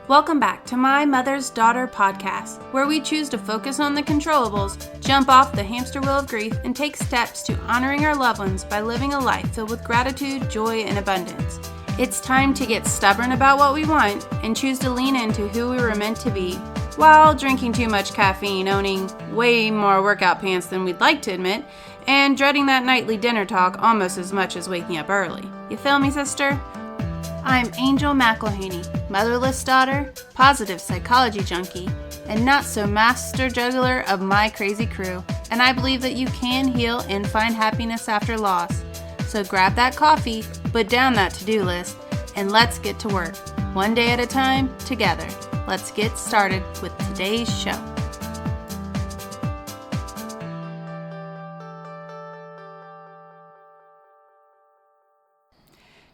Welcome back to My Mother's Daughter podcast, where we choose to focus on the controllables, jump off the hamster wheel of grief, and take steps to honoring our loved ones by living a life filled with gratitude, joy, and abundance. It's time to get stubborn about what we want and choose to lean into who we were meant to be, while drinking too much caffeine, owning way more workout pants than we'd like to admit, and dreading that nightly dinner talk almost as much as waking up early. You feel me, sister? I'm Angel McElhaney, motherless daughter, positive psychology junkie, and not so master juggler of my crazy crew. And I believe that you can heal and find happiness after loss. So grab that coffee, put down that to-do list, and let's get to work. One day at a time, together. Let's get started with today's show.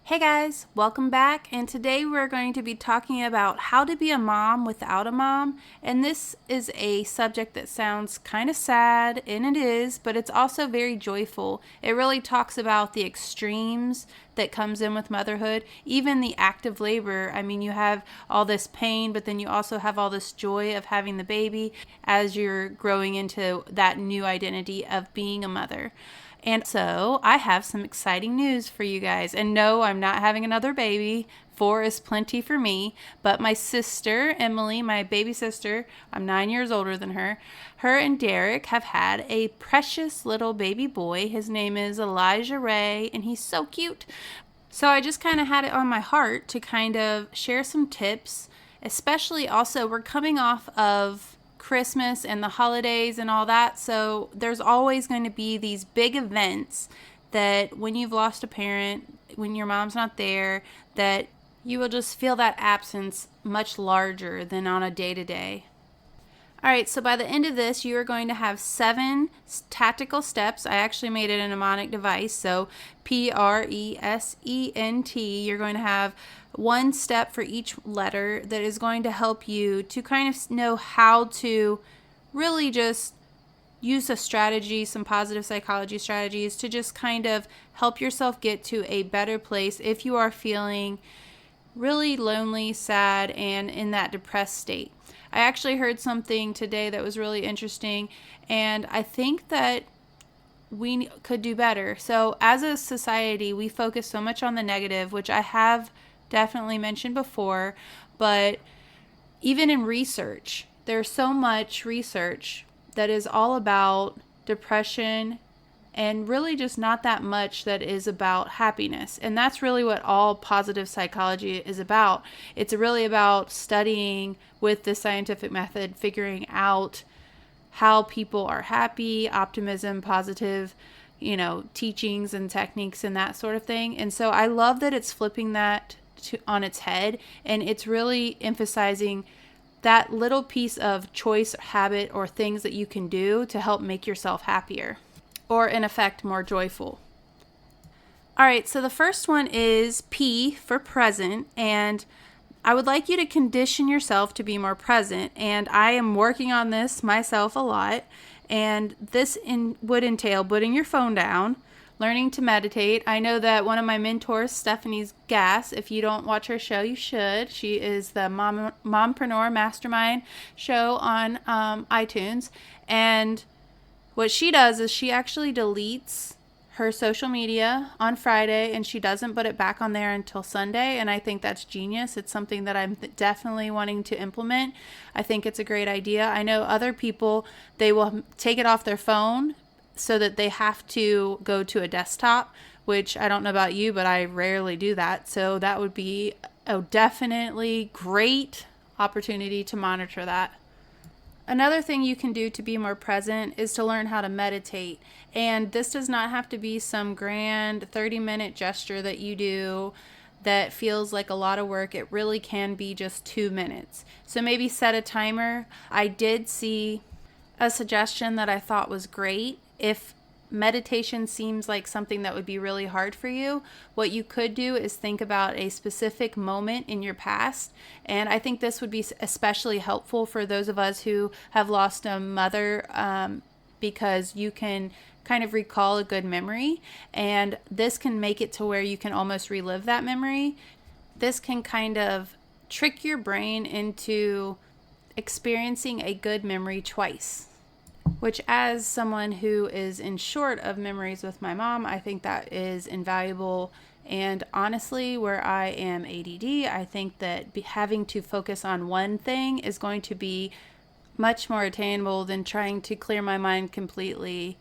Hey guys, welcome back, and today we're going to be talking about how to be a mom without a mom. And this is a subject that sounds kind of sad, and it is, but it's also very joyful. It really talks about the extremes that comes in with motherhood, even the active labor. I mean, you have all this pain, but then you also have all this joy of having the baby as you're growing into that new identity of being a mother. And so I have some exciting news for you guys. And no, I'm not having another baby. 4 is plenty for me. But my sister, Emily, my baby sister, I'm 9 years older than her. Her and Derek have had a precious little baby boy. His name is Elijah Ray, and he's so cute. So I just kind of had it on my heart to kind of share some tips, especially also we're coming off of Christmas and the holidays and all that, so there's always going to be these big events that when you've lost a parent, when your mom's not there, that you will just feel that absence much larger than on a day-to-day. Alright, so by the end of this, you are going to have 7 tactical steps. I actually made it a mnemonic device, so PRESENT. You're going to have one step for each letter that is going to help you to kind of know how to really just use a strategy, some positive psychology strategies to just kind of help yourself get to a better place if you are feeling really lonely, sad, and in that depressed state. I actually heard something today that was really interesting, and I think that we could do better. So as a society, we focus so much on the negative, which I have definitely mentioned before, but even in research, there's so much research that is all about depression and really just not that much that is about happiness. And that's really what all positive psychology is about. It's really about studying with the scientific method, figuring out how people are happy, optimism, positive, teachings and techniques and that sort of thing. And so I love that it's flipping that on its head, and it's really emphasizing that little piece of choice, habit, or things that you can do to help make yourself happier, or in effect more joyful. Alright, so the first one is P for present, and I would like you to condition yourself to be more present, and I am working on this myself a lot, and this would entail putting your phone down, learning to meditate. I know that one of my mentors, Stephanie's Gass, if you don't watch her show, you should. She is the Mompreneur Mastermind show on iTunes. And what she does is she actually deletes her social media on Friday, and she doesn't put it back on there until Sunday. And I think that's genius. It's something that I'm definitely wanting to implement. I think it's a great idea. I know other people, they will take it off their phone so that they have to go to a desktop, which I don't know about you, but I rarely do that. So that would be a definitely great opportunity to monitor that. Another thing you can do to be more present is to learn how to meditate. And this does not have to be some grand 30-minute gesture that you do that feels like a lot of work. It really can be just 2 minutes. So maybe set a timer. I did see a suggestion that I thought was great. If meditation seems like something that would be really hard for you, what you could do is think about a specific moment in your past. And I think this would be especially helpful for those of us who have lost a mother, because you can kind of recall a good memory, and this can make it to where you can almost relive that memory. This can kind of trick your brain into experiencing a good memory twice. Which, as someone who is in short of memories with my mom, I think that is invaluable. And honestly, where I am ADD, I think that having to focus on one thing is going to be much more attainable than trying to clear my mind completely.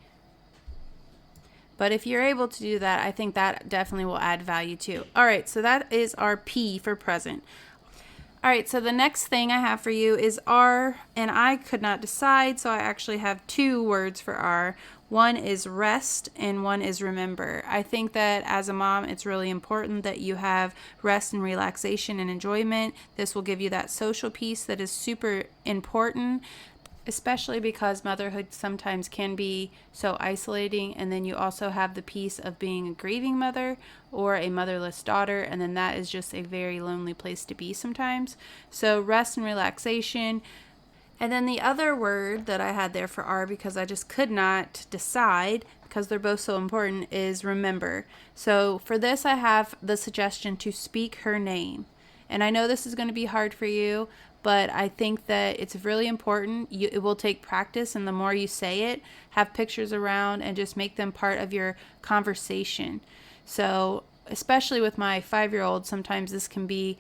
But if you're able to do that, I think that definitely will add value too. All right, so that is our P for present. All right, so the next thing I have for you is R, and I could not decide, so I actually have two words for R. One is rest and one is remember. I think that as a mom, it's really important that you have rest and relaxation and enjoyment. This will give you that social piece that is super important, especially because motherhood sometimes can be so isolating, and then you also have the piece of being a grieving mother or a motherless daughter, and then that is just a very lonely place to be sometimes. So rest and relaxation. And then the other word that I had there for R, because I just could not decide because they're both so important, is remember. So for this, I have the suggestion to speak her name. And I know this is going to be hard for you, but I think that it's really important. It will take practice, and the more you say it, have pictures around and just make them part of your conversation. So especially with my 5-year-old, sometimes this can be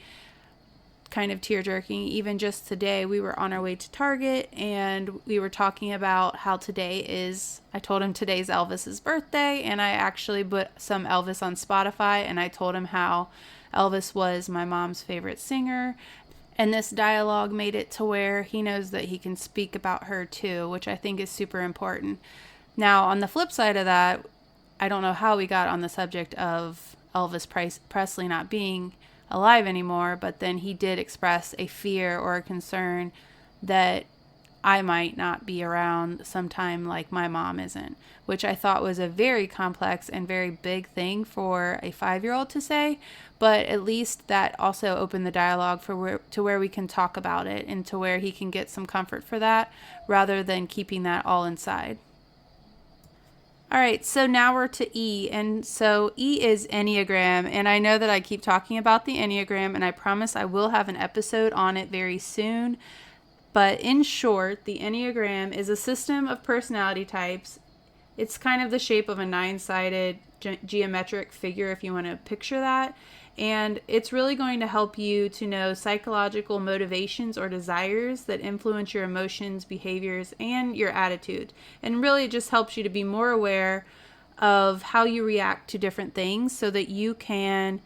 kind of tear-jerking. Even just today, we were on our way to Target, and we were talking about how I told him today's Elvis's birthday, and I actually put some Elvis on Spotify, and I told him how Elvis was my mom's favorite singer. And this dialogue made it to where he knows that he can speak about her too, which I think is super important. Now, on the flip side of that, I don't know how we got on the subject of Elvis Presley not being alive anymore, but then he did express a fear or a concern that I might not be around sometime like my mom isn't, which I thought was a very complex and very big thing for a 5-year-old to say, but at least that also opened the dialogue to where we can talk about it and to where he can get some comfort for that rather than keeping that all inside. All right, so now we're to E, and so E is Enneagram, and I know that I keep talking about the Enneagram, and I promise I will have an episode on it very soon. But in short, the Enneagram is a system of personality types. It's kind of the shape of a 9-sided geometric figure, if you want to picture that. And it's really going to help you to know psychological motivations or desires that influence your emotions, behaviors, and your attitude. And really it just helps you to be more aware of how you react to different things so that you can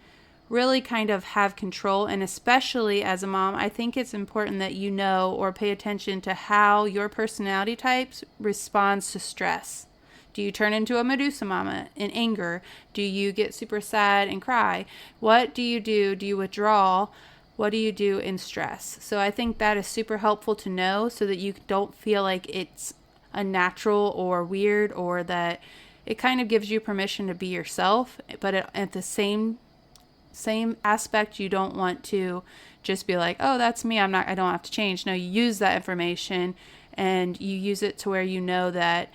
really kind of have control. And especially as a mom, I think it's important that you know or pay attention to how your personality types responds to stress. Do you turn into a Medusa mama in anger? Do you get super sad and cry? What do you do? Do you withdraw? What do you do in stress? So I think that is super helpful to know so that you don't feel like it's unnatural or weird, or that it kind of gives you permission to be yourself. But at the same aspect, you don't want to just be like, oh, that's me, I don't have to change. No, you use that information and you use it to where you know that,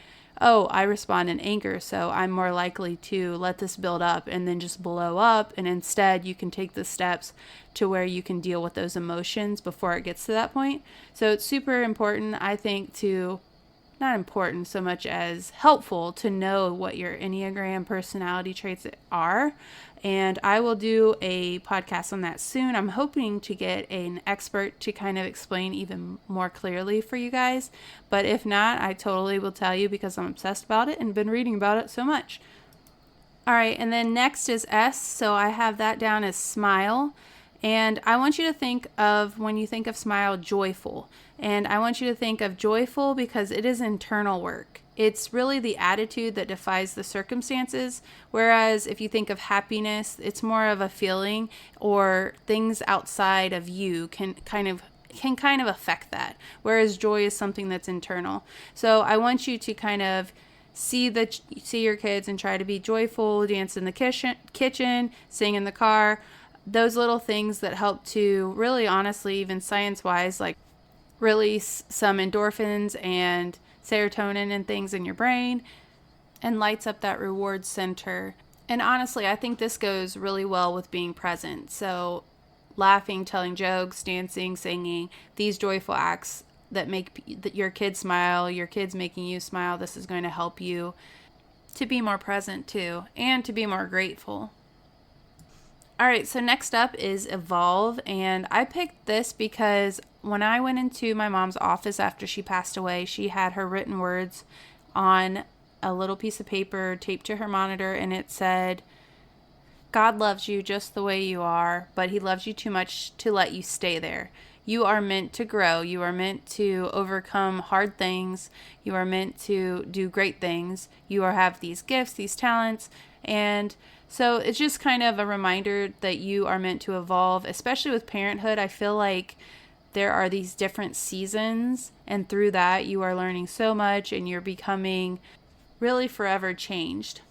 oh, I respond in anger, so I'm more likely to let this build up and then just blow up. And instead, you can take the steps to where you can deal with those emotions before it gets to that point. So it's super important, I think, not important so much as helpful to know what your Enneagram personality traits are. And I will do a podcast on that soon. I'm hoping to get an expert to kind of explain even more clearly for you guys. But if not, I totally will tell you because I'm obsessed about it and been reading about it so much. All right, and then next is S. So I have that down as smile. And I want you to think of, when you think of smile, joyful. And I want you to think of joyful because it is internal work. It's really the attitude that defies the circumstances. Whereas if you think of happiness, it's more of a feeling, or things outside of you can kind of affect that. Whereas joy is something that's internal. So I want you to kind of see your kids and try to be joyful, dance in the kitchen, sing in the car. Those little things that help to really, honestly, even science-wise, like release some endorphins and serotonin and things in your brain and lights up that reward center. And honestly, I think this goes really well with being present. So laughing, telling jokes, dancing, singing, these joyful acts that make your kids smile, your kids making you smile, this is going to help you to be more present too, and to be more grateful. All right, so next up is evolve, and I picked this because when I went into my mom's office after she passed away, she had her written words on a little piece of paper taped to her monitor, and it said, God loves you just the way you are, but he loves you too much to let you stay there. You are meant to grow. You are meant to overcome hard things. You are meant to do great things. You have these gifts, these talents, and so it's just kind of a reminder that you are meant to evolve, especially with parenthood. I feel like there are these different seasons, and through that you are learning so much and you're becoming really forever changed.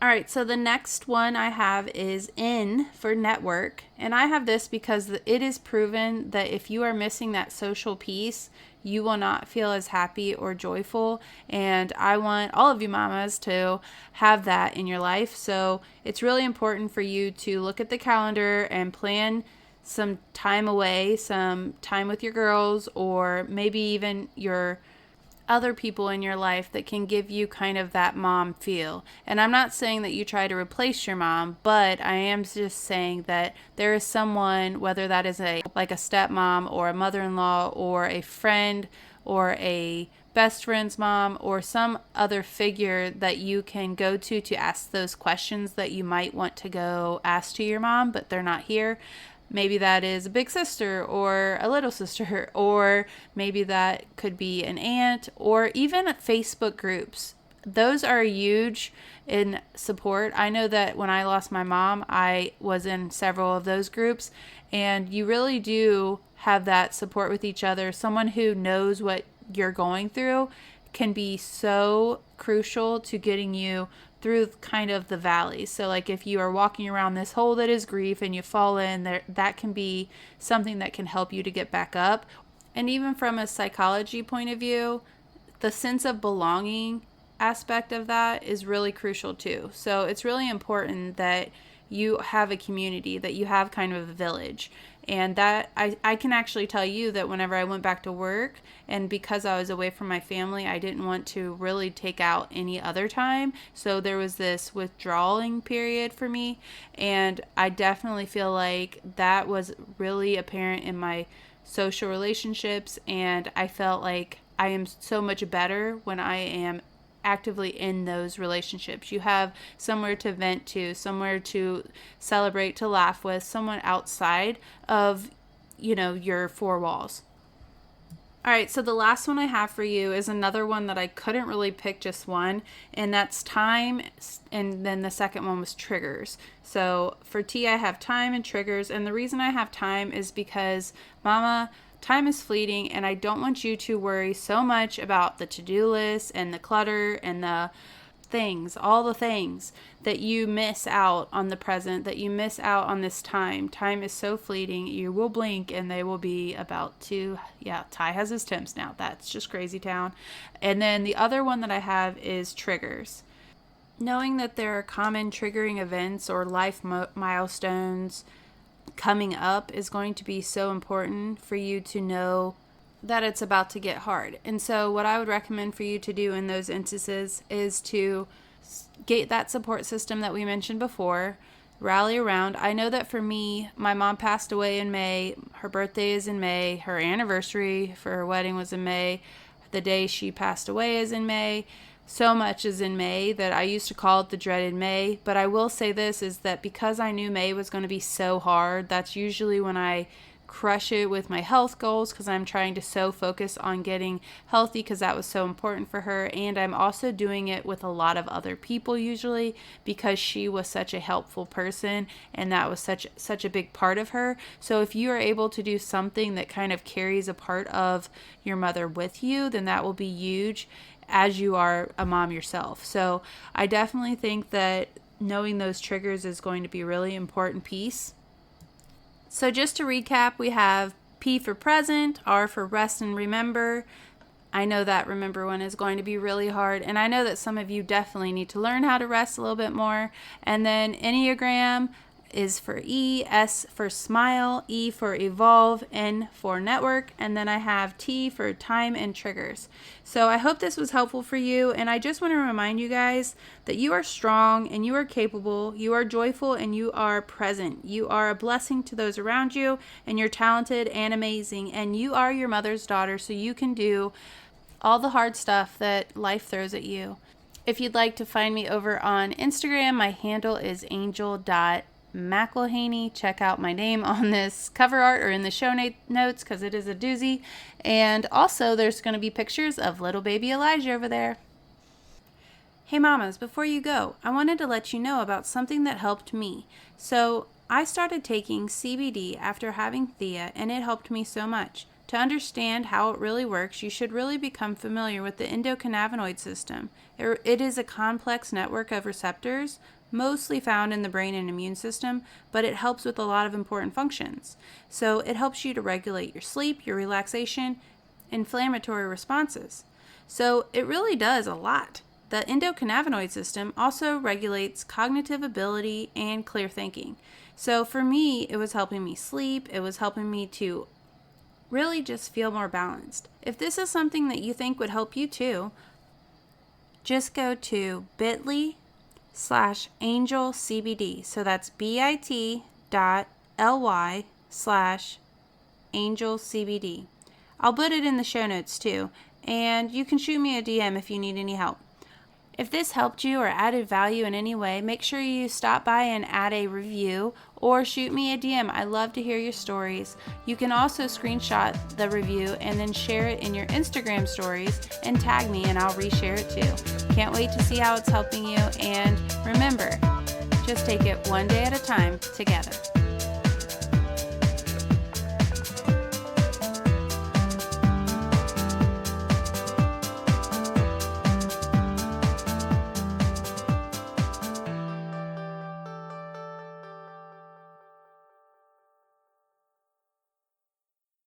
All right, so the next one I have is N for network. And I have this because it is proven that if you are missing that social piece, you will not feel as happy or joyful. And I want all of you mamas to have that in your life. So it's really important for you to look at the calendar and plan some time away, some time with your girls, or maybe even your other people in your life that can give you kind of that mom feel. And I'm not saying that you try to replace your mom, but I am just saying that there is someone, whether that is like a stepmom or a mother-in-law or a friend or a best friend's mom or some other figure that you can go to ask those questions that you might want to go ask to your mom, but they're not here. Maybe that is a big sister or a little sister, or maybe that could be an aunt, or even Facebook groups. Those are huge in support. I know that when I lost my mom, I was in several of those groups, and you really do have that support with each other. Someone who knows what you're going through can be so crucial to getting you through kind of the valley. So like if you are walking around this hole that is grief and you fall in there, that can be something that can help you to get back up. And even from a psychology point of view, the sense of belonging aspect of that is really crucial too. So it's really important that you have a community, that you have kind of a village. And that I can actually tell you that whenever I went back to work, and because I was away from my family, I didn't want to really take out any other time. So there was this withdrawing period for me. And I definitely feel like that was really apparent in my social relationships. And I felt like I am so much better when I am actively in those relationships. You have somewhere to vent to, somewhere to celebrate, to laugh with, someone outside of, your four walls. All right, so the last one I have for you is another one that I couldn't really pick just one, and that's time, and then the second one was triggers. So for T, I have time and triggers, and the reason I have time is because, Mama, time is fleeting, and I don't want you to worry so much about the to-do list and the clutter and the things, all the things, that you miss out on the present, that you miss out on this time. Time is so fleeting. You will blink and they will be about to, Ty has his temps now. That's just crazy town. And then the other one that I have is triggers. Knowing that there are common triggering events or life milestones coming up is going to be so important for you to know that it's about to get hard. And so what I would recommend for you to do in those instances is to get that support system that we mentioned before, rally around. I know that for me, my mom passed away in May. Her birthday is in May. Her anniversary for her wedding was in May. The day she passed away is in May. So much is in May that I used to call it the dreaded May. But I will say this, is that because I knew May was going to be so hard, that's usually when I crush it with my health goals, because I'm trying to so focus on getting healthy because that was so important for her. And I'm also doing it with a lot of other people usually because she was such a helpful person and that was such a big part of her. So if you are able to do something that kind of carries a part of your mother with you, then that will be huge as you are a mom yourself. So I definitely think that knowing those triggers is going to be a really important piece. So just to recap, we have P for present, R for rest and remember. I know that remember one is going to be really hard, and I know that some of you definitely need to learn how to rest a little bit more. And then Enneagram is for E, S for smile, E for evolve, N for network, and then I have T for time and triggers. So I hope this was helpful for you, and I just want to remind you guys that you are strong and you are capable, you are joyful and you are present. You are a blessing to those around you, and you're talented and amazing, and you are your mother's daughter, so you can do all the hard stuff that life throws at you. If you'd like to find me over on Instagram, my handle is angel.mcilhaney. Check out my name on this cover art or in the show notes because it is a doozy. And also there's going to be pictures of little baby Elijah over there. Hey mamas, before you go, I wanted to let you know about something that helped me. So I started taking CBD after having Thea, and it helped me so much. To understand how it really works, you should really become familiar with the endocannabinoid system. It is a complex network of receptors, mostly found in the brain and immune system, but it helps with a lot of important functions. So it helps you to regulate your sleep, your relaxation, inflammatory responses. So it really does a lot. The endocannabinoid system also regulates cognitive ability and clear thinking. So for me, it was helping me sleep. It was helping me to really just feel more balanced. If this is something that you think would help you too, just go to bit.ly/angelcbd. So that's bit.ly/angelcbd. I'll put it in the show notes too, and you can shoot me a DM if you need any help. If this helped you or added value in any way, make sure you stop by and add a review or shoot me a DM. I love to hear your stories. You can also screenshot the review and then share it in your Instagram stories and tag me, and I'll reshare it too. Can't wait to see how it's helping you, and remember, just take it one day at a time together.